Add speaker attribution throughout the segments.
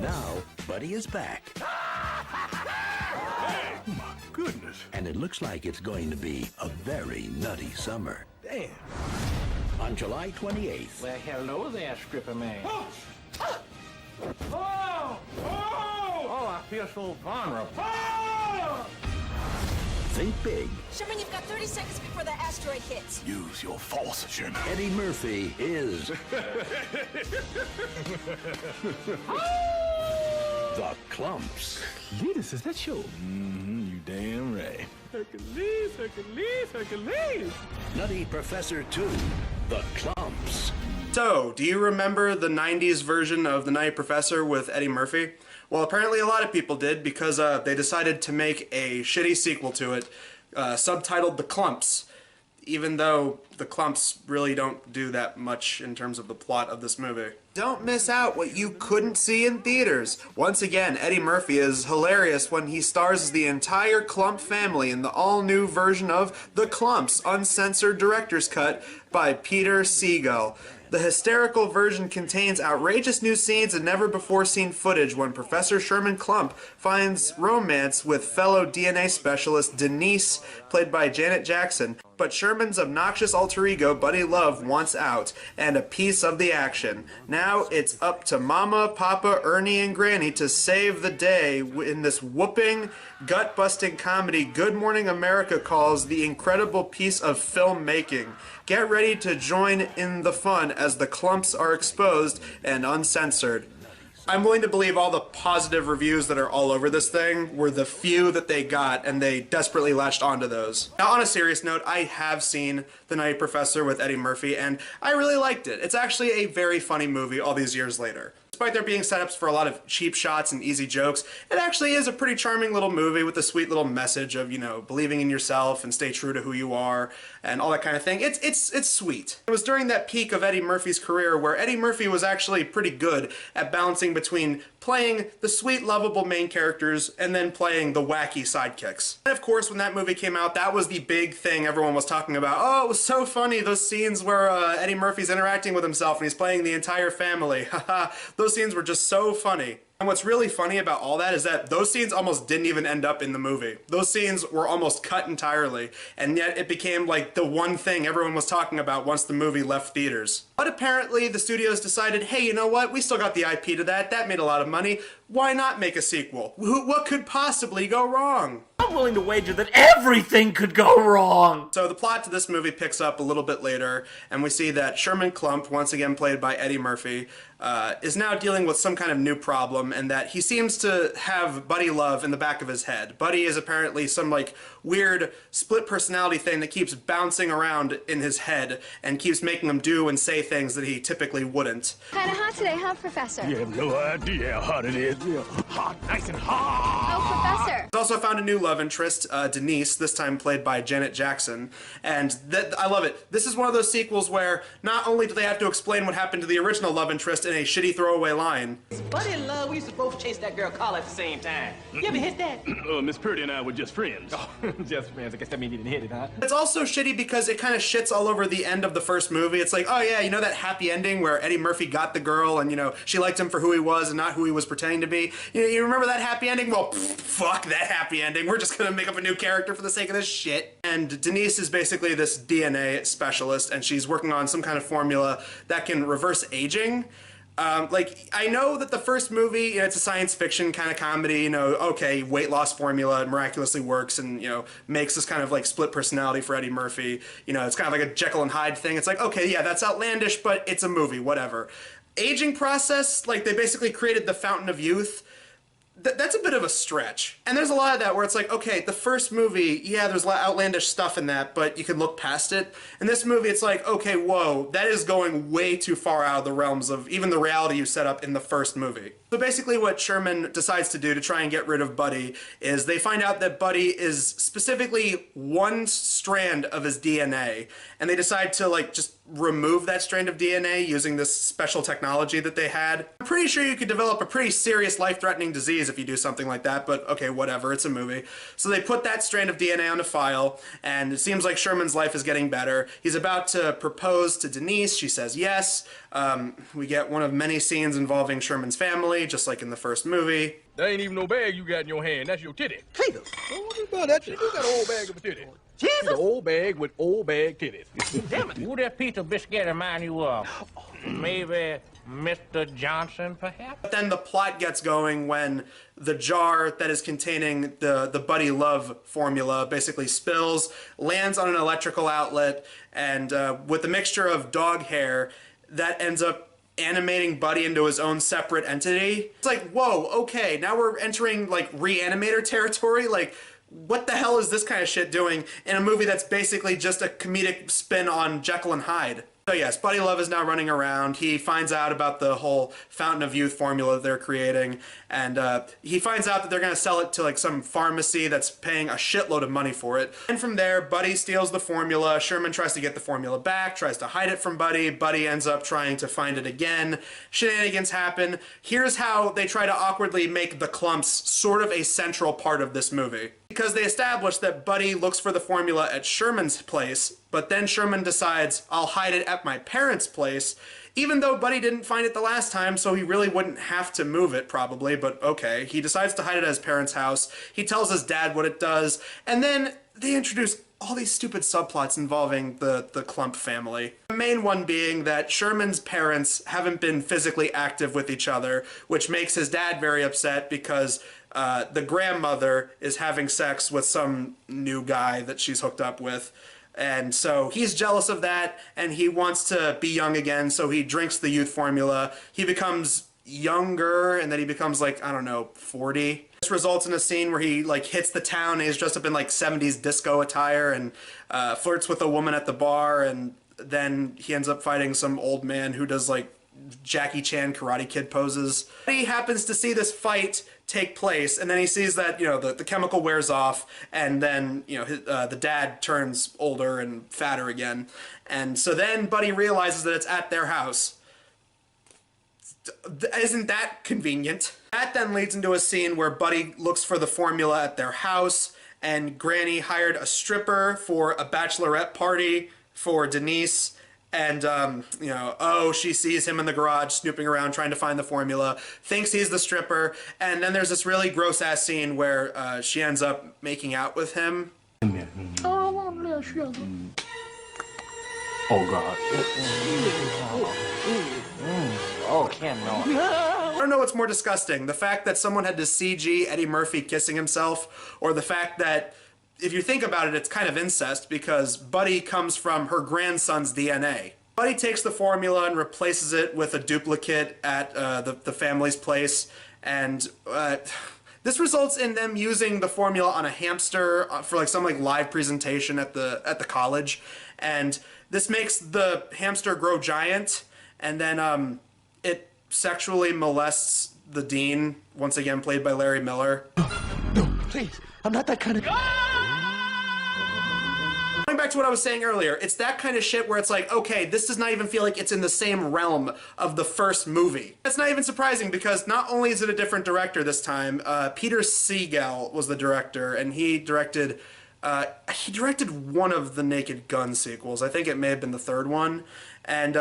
Speaker 1: Now, Buddy is back.
Speaker 2: Hey, my goodness.
Speaker 1: And it looks like it's going to be a very nutty summer.
Speaker 2: Damn.
Speaker 1: On July 28th.
Speaker 3: Well, hello there, Stripper Man.
Speaker 2: Oh!
Speaker 3: Oh!
Speaker 2: Oh!
Speaker 3: I feel so vulnerable.
Speaker 2: Oh!
Speaker 1: Think big.
Speaker 4: Sherman, you've got 30 seconds before the asteroid hits.
Speaker 2: Use your force, Sherman.
Speaker 1: Eddie Murphy is the Klumps.
Speaker 2: Cletus, is that you? Mm-hmm, you damn right. Hercules, Hercules, Hercules.
Speaker 1: Nutty Professor 2, the Klumps.
Speaker 5: So, do you remember the 90s version of The Nutty Professor with Eddie Murphy? Well, apparently a lot of people did because they decided to make a shitty sequel to it, subtitled The Klumps, even though the Klumps really don't do that much in terms of the plot of this movie. Don't miss out what you couldn't see in theaters. Once again, Eddie Murphy is hilarious when he stars as the entire Klump family in the all-new version of The Klumps, uncensored director's cut by Peter Segal. The hysterical version contains outrageous new scenes and never-before-seen footage when Professor Sherman Klump finds romance with fellow DNA specialist Denise, played by Janet Jackson. But Sherman's obnoxious alter ego, Buddy Love, wants out, and a piece of the action. Now it's up to Mama, Papa, Ernie, and Granny to save the day in this whooping, gut-busting comedy Good Morning America calls the incredible piece of filmmaking. Get ready to join in the fun as the Klumps are exposed and uncensored. I'm willing to believe all the positive reviews that are all over this thing were the few that they got, and they desperately latched onto those. Now, on a serious note, I have seen The Nutty Professor with Eddie Murphy, and I really liked it. It's actually a very funny movie all these years later. Despite there being setups for a lot of cheap shots and easy jokes, it actually is a pretty charming little movie with a sweet little message of, you know, believing in yourself and stay true to who you are and all that kind of thing. It's sweet. It was during that peak of Eddie Murphy's career where Eddie Murphy was actually pretty good at balancing between playing the sweet, lovable main characters and then playing the wacky sidekicks. And of course, when that movie came out, that was the big thing everyone was talking about. Oh, it was so funny, those scenes where Eddie Murphy's interacting with himself and he's playing the entire family. Haha, those scenes were just so funny. And what's really funny about all that is that those scenes almost didn't even end up in the movie. Those scenes were almost cut entirely, and yet it became like the one thing everyone was talking about once the movie left theaters. But apparently the studios decided, hey, you know what? We still got the IP to that. That made a lot of money. Why not make a sequel? What could possibly go wrong?
Speaker 3: I'm willing to wager that everything could go wrong.
Speaker 5: So the plot to this movie picks up a little bit later, and we see that Sherman Klump, once again played by Eddie Murphy, is now dealing with some kind of new problem, and that he seems to have Buddy Love in the back of his head. Buddy is apparently some like weird split personality thing that keeps bouncing around in his head and keeps making him do and say things that he typically wouldn't.
Speaker 6: Kinda hot today, huh, Professor?
Speaker 2: You have no idea how hot it is. Yeah. Hot, nice and hot.
Speaker 6: Oh, Professor.
Speaker 5: He's also found a new love interest, Denise, this time played by Janet Jackson, and I love it. This is one of those sequels where not only do they have to explain what happened to the original love interest in a shitty throwaway line.
Speaker 3: Buddy and Love, we used to both chase that girl Carla at the same time. You ever hit that?
Speaker 2: Miss Purdy and I were just friends.
Speaker 3: Oh, just friends. I guess that means you didn't hit it, huh?
Speaker 5: It's also shitty because it kind of shits all over the end of the first movie. It's like, oh yeah, you know that happy ending where Eddie Murphy got the girl and, you know, she liked him for who he was and not who he was pretending to be? You remember that happy ending? Well, fuck that happy ending. We're just gonna make up a new character for the sake of this shit. And Denise is basically this DNA specialist, and she's working on some kind of formula that can reverse aging. Like, I know that the first movie, you know, it's a science fiction kind of comedy, you know, okay, weight loss formula miraculously works and, you know, makes this kind of like split personality for Eddie Murphy. You know, it's kind of like a Jekyll and Hyde thing. It's like, okay, yeah, that's outlandish, but it's a movie, whatever. Aging process, like, they basically created the Fountain of Youth. That's a bit of a stretch. And there's a lot of that where it's like, okay, the first movie, yeah, there's a lot of outlandish stuff in that, but you can look past it. In this movie, it's like, okay, whoa, that is going way too far out of the realms of even the reality you set up in the first movie. So basically what Sherman decides to do to try and get rid of Buddy is they find out that Buddy is specifically one strand of his DNA, and they decide to, like, just remove that strand of DNA using this special technology that they had. I'm pretty sure you could develop a pretty serious life-threatening disease if you do something like that, but okay, whatever, it's a movie. So they put that strand of DNA on a file, and it seems like Sherman's life is getting better. He's about to propose to Denise. She says yes. We get one of many scenes involving Sherman's family, just like in the first movie.
Speaker 2: That ain't even no bag you got in your hand. That's your titty.
Speaker 7: Jesus.
Speaker 2: Don't worry about that shit. You got an old bag of titty. Jesus. An old bag with old bag titties.
Speaker 3: Damn it. Who that piece of biscuit remind you of? Maybe Mr. Johnson, perhaps?
Speaker 5: But then the plot gets going when the jar that is containing the Buddy Love formula basically spills, lands on an electrical outlet, and with a mixture of dog hair, that ends up animating Buddy into his own separate entity. It's like, whoa, okay, now we're entering like Reanimator territory. Like, what the hell is this kind of shit doing in a movie that's basically just a comedic spin on Jekyll and Hyde? So yes, Buddy Love is now running around. He finds out about the whole Fountain of Youth formula that they're creating, and he finds out that they're going to sell it to like some pharmacy that's paying a shitload of money for it. And from there, Buddy steals the formula. Sherman tries to get the formula back, tries to hide it from Buddy. Buddy ends up trying to find it again. Shenanigans happen. Here's how they try to awkwardly make the Klumps sort of a central part of this movie. Because they establish that Buddy looks for the formula at Sherman's place, but then Sherman decides, I'll hide it at my parents' place, even though Buddy didn't find it the last time, so he really wouldn't have to move it, probably, but okay. He decides to hide it at his parents' house. He tells his dad what it does, and then they introduce all these stupid subplots involving the Klump family. The main one being that Sherman's parents haven't been physically active with each other, which makes his dad very upset because the grandmother is having sex with some new guy that she's hooked up with. And so he's jealous of that, and he wants to be young again, so he drinks the youth formula. He becomes younger, and then he becomes like, I don't know, 40. This results in a scene where he like hits the town, and he's dressed up in like 70s disco attire and flirts with a woman at the bar, and then he ends up fighting some old man who does like Jackie Chan Karate Kid poses. He happens to see this fight take place, and then he sees that, you know, the chemical wears off, and then, you know, the dad turns older and fatter again. And so then Buddy realizes that it's at their house. Isn't that convenient? That then leads into a scene where Buddy looks for the formula at their house, and Granny hired a stripper for a bachelorette party for Denise. And, you know, oh, she sees him in the garage snooping around trying to find the formula, thinks he's the stripper, and then there's this really gross-ass scene where she ends up making out with him.
Speaker 2: Oh, I want a little sugar. Oh, God.
Speaker 3: Oh, Ken, no.
Speaker 5: I don't know what's more disgusting, the fact that someone had to CG Eddie Murphy kissing himself, or the fact that, if you think about it, it's kind of incest because Buddy comes from her grandson's DNA. Buddy takes the formula and replaces it with a duplicate at the family's place, and this results in them using the formula on a hamster for like some like live presentation at the college, and this makes the hamster grow giant, and then it sexually molests the dean, once again played by Larry Miller.
Speaker 7: No, please. I'm not that kind of...
Speaker 5: Going back to what I was saying earlier, it's that kind of shit where it's like, okay, this does not even feel like it's in the same realm of the first movie. That's not even surprising because not only is it a different director this time, Peter Segal was the director, and he directed one of the Naked Gun sequels. I think it may have been the third one. And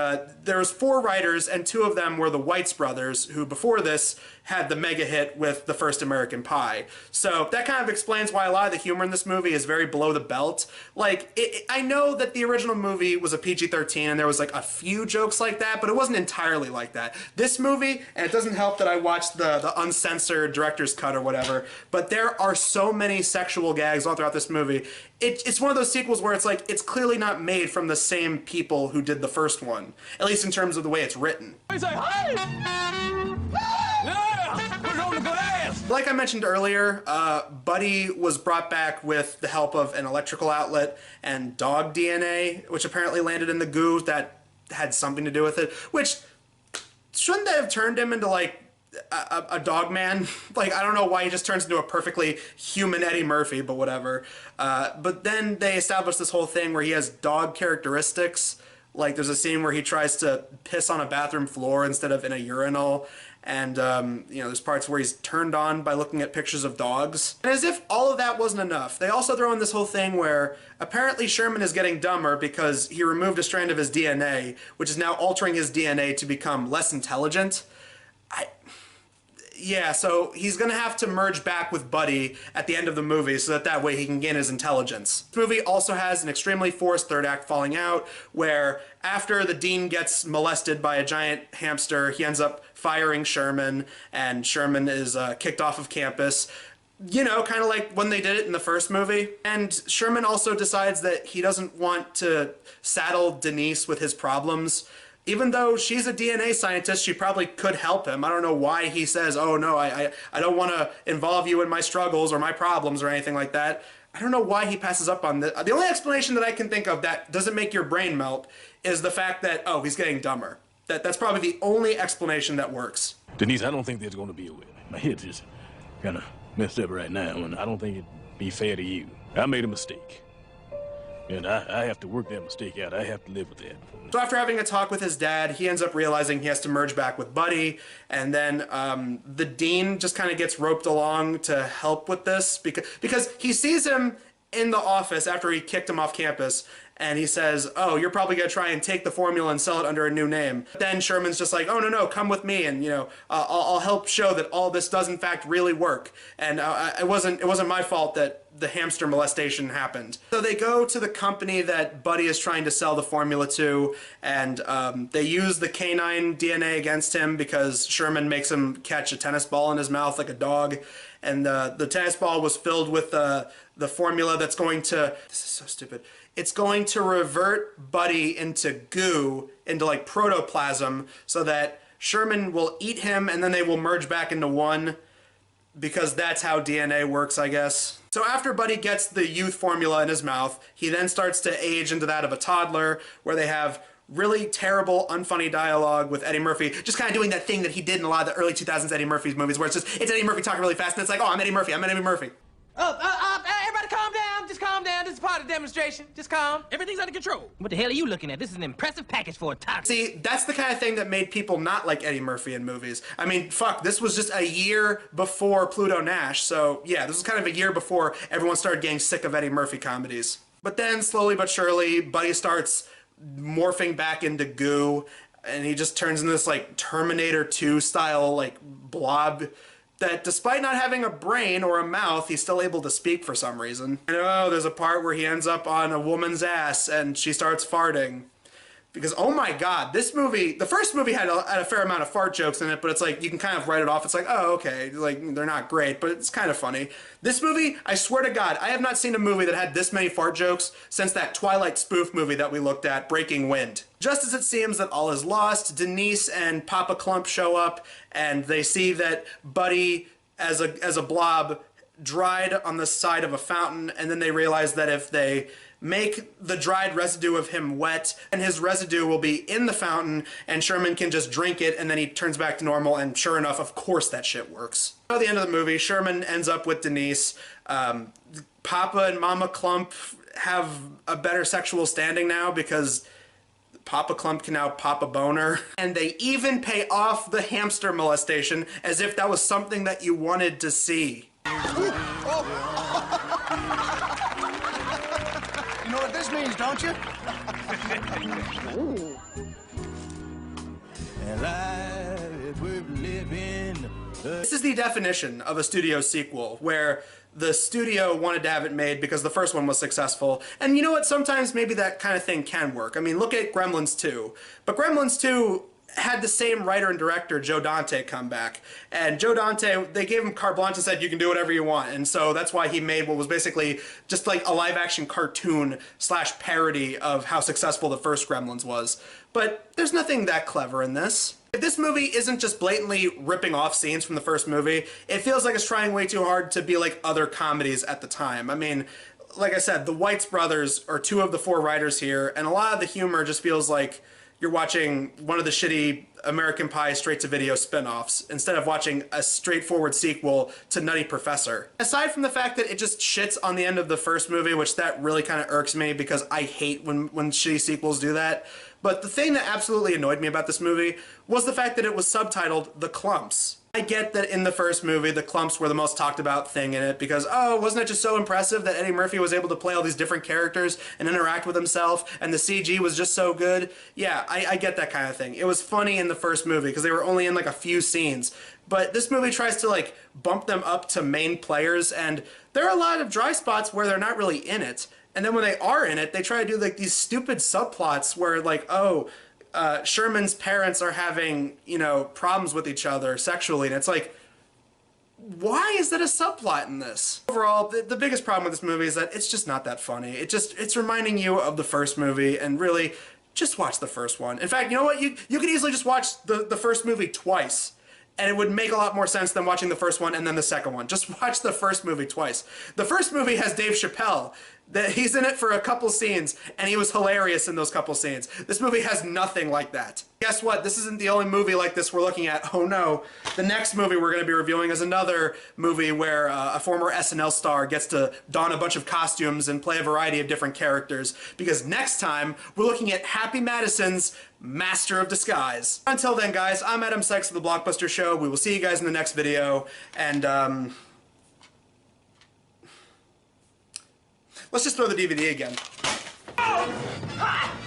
Speaker 5: there was 4 writers, and 2 of them were the Weitz brothers, who before this had the mega hit with The First American Pie. So that kind of explains why a lot of the humor in this movie is very below the belt. Like, I know that the original movie was a PG-13, and there was like a few jokes like that, but it wasn't entirely like that. This movie, and it doesn't help that I watched the uncensored director's cut or whatever, but there are so many sexual gags all throughout this movie. It's one of those sequels where it's like, it's clearly not made from the same people who did the first one, at least in terms of the way it's written.
Speaker 2: He's like, hey! Yeah! Put it on the glass!
Speaker 5: Like I mentioned earlier, Buddy was brought back with the help of an electrical outlet and dog DNA, which apparently landed in the goo that had something to do with it, which shouldn't that have turned him into like a dog man? Like, I don't know why he just turns into a perfectly human Eddie Murphy, but whatever. But then they established this whole thing where he has dog characteristics, Like, there's a scene where he tries to piss on a bathroom floor instead of in a urinal. And, you know, there's parts where he's turned on by looking at pictures of dogs. And as if all of that wasn't enough, they also throw in this whole thing where apparently Sherman is getting dumber because he removed a strand of his DNA, which is now altering his DNA to become less intelligent. Yeah, so he's gonna have to merge back with Buddy at the end of the movie so that way he can gain his intelligence. This movie also has an extremely forced third act falling out where after the dean gets molested by a giant hamster, he ends up firing Sherman, and Sherman is kicked off of campus. You know, kind of like when they did it in the first movie. And Sherman also decides that he doesn't want to saddle Denise with his problems. Even though she's a DNA scientist, she probably could help him. I don't know why he says, oh no, I don't want to involve you in my struggles or my problems or anything like that. I don't know why he passes up on this. The only explanation that I can think of that doesn't make your brain melt is the fact that, oh, he's getting dumber. That's probably the only explanation that works.
Speaker 2: Denise, I don't think there's going to be a way. My head's just kind of messed up right now, and I don't think it'd be fair to you. I made a mistake. And I have to work that mistake out. I have to live with that.
Speaker 5: So after having a talk with his dad, he ends up realizing he has to merge back with Buddy, and then the dean just kind of gets roped along to help with this because he sees him in the office after he kicked him off campus, and he says, oh, you're probably going to try and take the formula and sell it under a new name. Then Sherman's just like, oh, no, come with me, and, you know, I'll help show that all this does, in fact, really work. And it wasn't my fault that the hamster molestation happened. So they go to the company that Buddy is trying to sell the formula to, and they use the canine DNA against him because Sherman makes him catch a tennis ball in his mouth like a dog. And the tennis ball was filled with the formula that's going to... This is so stupid. It's going to revert Buddy into goo, into like protoplasm, so that Sherman will eat him and then they will merge back into one, because that's how DNA works, I guess. So after Buddy gets the youth formula in his mouth, he then starts to age into that of a toddler, where they have really terrible, unfunny dialogue with Eddie Murphy, just kind of doing that thing that he did in a lot of the early 2000s Eddie Murphy movies, where it's Eddie Murphy talking really fast, and it's like, oh, I'm Eddie Murphy, everybody calm down, just calm down, this is part of the demonstration, just calm, everything's under control. What the hell are you looking at? This is an impressive package for a toddler. See, that's the kind of thing that made people not like Eddie Murphy in movies. I mean, fuck, this was just a year before Pluto Nash, so yeah, this was kind of a year before everyone started getting sick of Eddie Murphy comedies. But then, slowly but surely, Buddy starts morphing back into goo, and he just turns into this like Terminator 2 style like blob that, despite not having a brain or a mouth, he's still able to speak for some reason. And oh, there's a part where he ends up on a woman's ass and she starts farting. Because, oh my god, this movie, the first movie had a fair amount of fart jokes in it, but it's like, you can kind of write it off. It's like, oh, okay, like, they're not great, but it's kind of funny. This movie, I swear to god, I have not seen a movie that had this many fart jokes since that Twilight spoof movie that we looked at, Breaking Wind. Just as it seems that all is lost, Denise and Papa Klump show up, and they see that Buddy, as a blob, dried on the side of a fountain, and then they realize that if they make the dried residue of him wet, and his residue will be in the fountain, and Sherman can just drink it, and then he turns back to normal, and sure enough, of course that shit works. At the end of the movie, Sherman ends up with Denise. Papa and Mama Klump have a better sexual standing now because Papa Klump can now pop a boner. And they even pay off the hamster molestation as if that was something that you wanted to see.
Speaker 7: You know what this means, don't you?
Speaker 5: This is the definition of a studio sequel, where the studio wanted to have it made because the first one was successful. And you know what? Sometimes maybe that kind of thing can work. I mean, look at Gremlins 2. But Gremlins 2 had the same writer and director, Joe Dante, come back. And Joe Dante, they gave him carte blanche and said, you can do whatever you want. And so that's why he made what was basically just like a live-action cartoon / parody of how successful the first Gremlins was. But there's nothing that clever in this. If this movie isn't just blatantly ripping off scenes from the first movie, it feels like it's trying way too hard to be like other comedies at the time. I mean, like I said, the Weitz brothers are 2 of the 4 writers here, and a lot of the humor just feels like you're watching one of the shitty American Pie straight-to-video spin-offs instead of watching a straightforward sequel to Nutty Professor. Aside from the fact that it just shits on the end of the first movie, which that really kind of irks me because I hate when shitty sequels do that, But the thing that absolutely annoyed me about this movie was the fact that it was subtitled The Klumps. I get that in the first movie, the Klumps were the most talked about thing in it because, oh, wasn't it just so impressive that Eddie Murphy was able to play all these different characters and interact with himself, and the CG was just so good? Yeah, I get that kind of thing. It was funny in the first movie because they were only in like a few scenes. But this movie tries to like bump them up to main players, and there are a lot of dry spots where they're not really in it. And then when they are in it, they try to do like these stupid subplots where like, oh, Sherman's parents are having, you know, problems with each other sexually, and it's like, why is that a subplot in this? Overall, the biggest problem with this movie is that it's just not that funny. It's reminding you of the first movie, and really, just watch the first one. In fact, you know what? You could easily just watch the first movie twice, and it would make a lot more sense than watching the first one and then the second one. Just watch the first movie twice. The first movie has Dave Chappelle. He's in it for a couple scenes, and he was hilarious in those couple scenes. This movie has nothing like that. Guess what? This isn't the only movie like this we're looking at. Oh no. The next movie we're going to be reviewing is another movie where a former SNL star gets to don a bunch of costumes and play a variety of different characters. Because next time, we're looking at Happy Madison's Master of Disguise. Until then, guys, I'm Adam Sykes of The Blockbuster Show. We will see you guys in the next video, and let's just throw the DVD again. Oh! Ha!